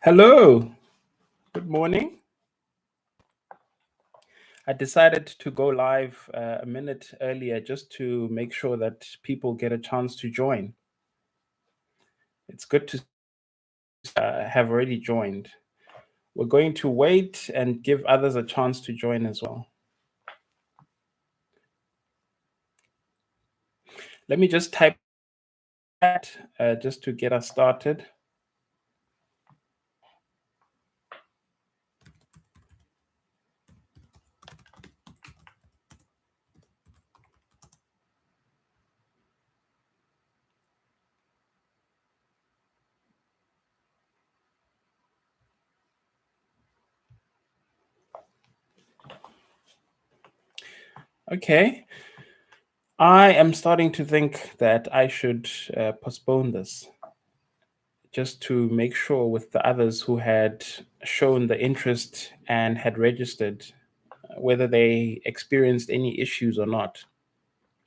Hello, good morning. I decided to go live a minute earlier just to make sure that people get a chance to join. It's good to have already joined. We're going to wait and give others a chance to join as well. Let me just type that just to get us started. Okay. I am starting to think that I should postpone this just to make sure with the others who had shown the interest and had registered whether they experienced any issues or not.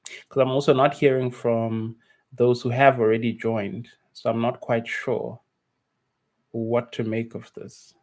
Because I'm also not hearing from those who have already joined. So I'm not quite sure what to make of this.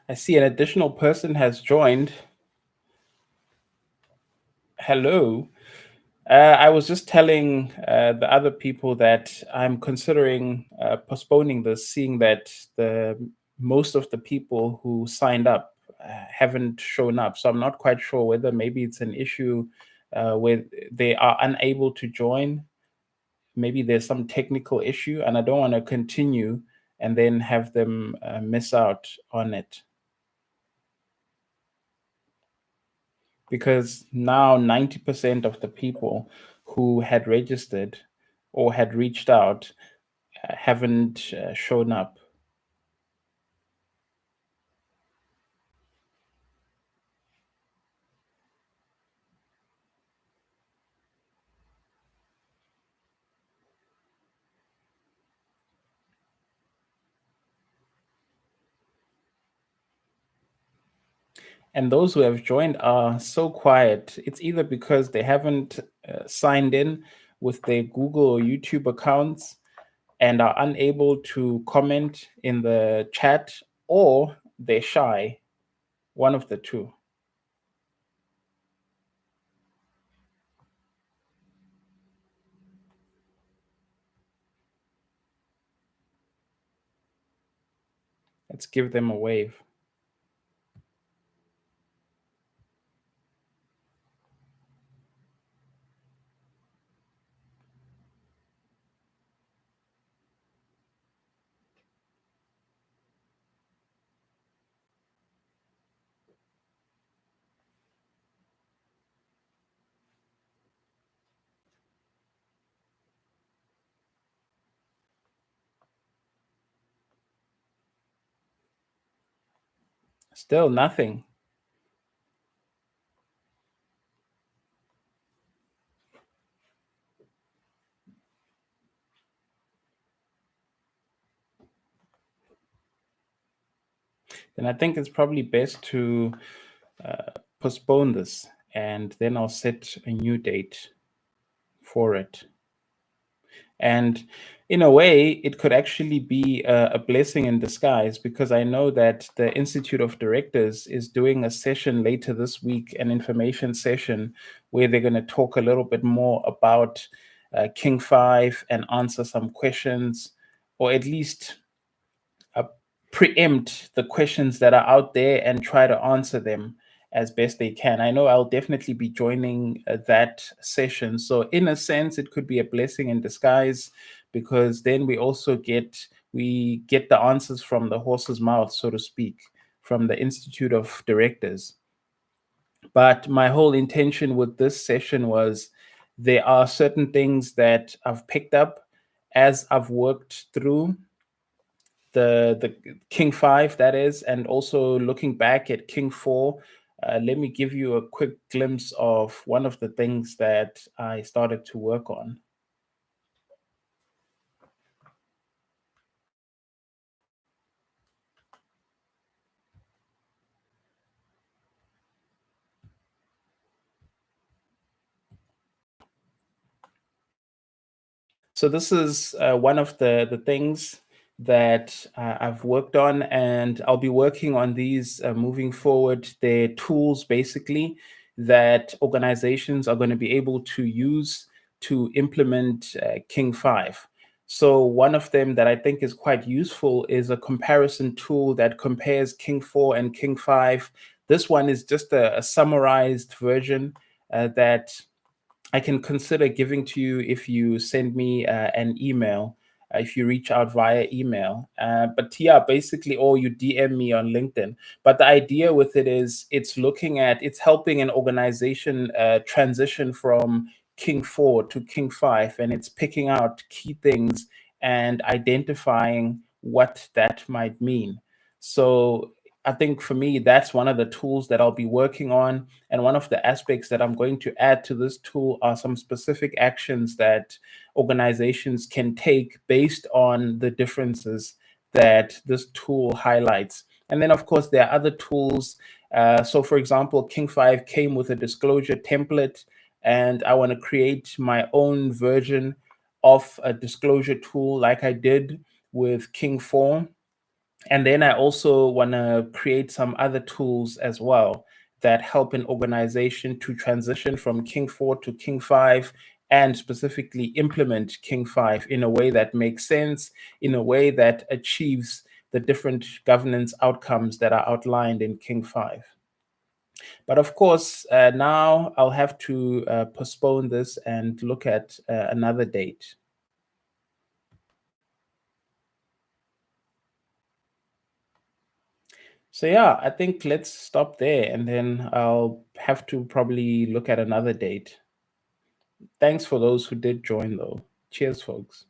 I see an additional person has joined. Hello. I was just telling the other people that I'm considering postponing this, seeing that the most of the people who signed up haven't shown up. So I'm not quite sure whether maybe it's an issue where they are unable to join. Maybe there's some technical issue, and I don't want to continue and then have them miss out on it. Because now 90% of the people who had registered or had reached out haven't shown up. And those who have joined are so quiet. It's either because they haven't signed in with their Google or YouTube accounts and are unable to comment in the chat, or they're shy. One of the two. Let's give them a wave. Still nothing. Then I think it's probably best to postpone this, and then I'll set a new date for it. And in a way, it could actually be a blessing in disguise, because I know that the Institute of Directors is doing a session later this week, an information session, where they're going to talk a little bit more about King 5 and answer some questions, or at least uh, preempt the questions that are out there and try to answer them as best they can. I know I'll definitely be joining that session. So in a sense, it could be a blessing in disguise, because then we get the answers from the horse's mouth, so to speak, from the Institute of Directors. But my whole intention with this session was there are certain things that I've picked up as I've worked through the King 5, that is, and also looking back at King 4, let me give you a quick glimpse of one of the things that I started to work on. So this is one of the things that I've worked on, and I'll be working on these moving forward. They're tools basically that organizations are going to be able to use to implement King 5. So one of them that I think is quite useful is a comparison tool that compares King 4 and King 5. This one is just a summarized version that I can consider giving to you if you send me an email, if you reach out via email. But yeah, basically, or you DM me on LinkedIn. But the idea with it is it's helping an organization transition from King 4 to King 5, and it's picking out key things and identifying what that might mean. So I think for me, that's one of the tools that I'll be working on. And one of the aspects that I'm going to add to this tool are some specific actions that organizations can take based on the differences that this tool highlights. And then, of course, there are other tools. So, for example, King 5 came with a disclosure template, and I want to create my own version of a disclosure tool like I did with King 4. And then I also want to create some other tools as well that help an organization to transition from King 4 to King 5 and specifically implement King 5 in a way that makes sense, in a way that achieves the different governance outcomes that are outlined in King 5. But of course, now I'll have to postpone this and look at another date. So yeah, I think let's stop there and then I'll have to probably look at another date. Thanks for those who did join though. Cheers, folks.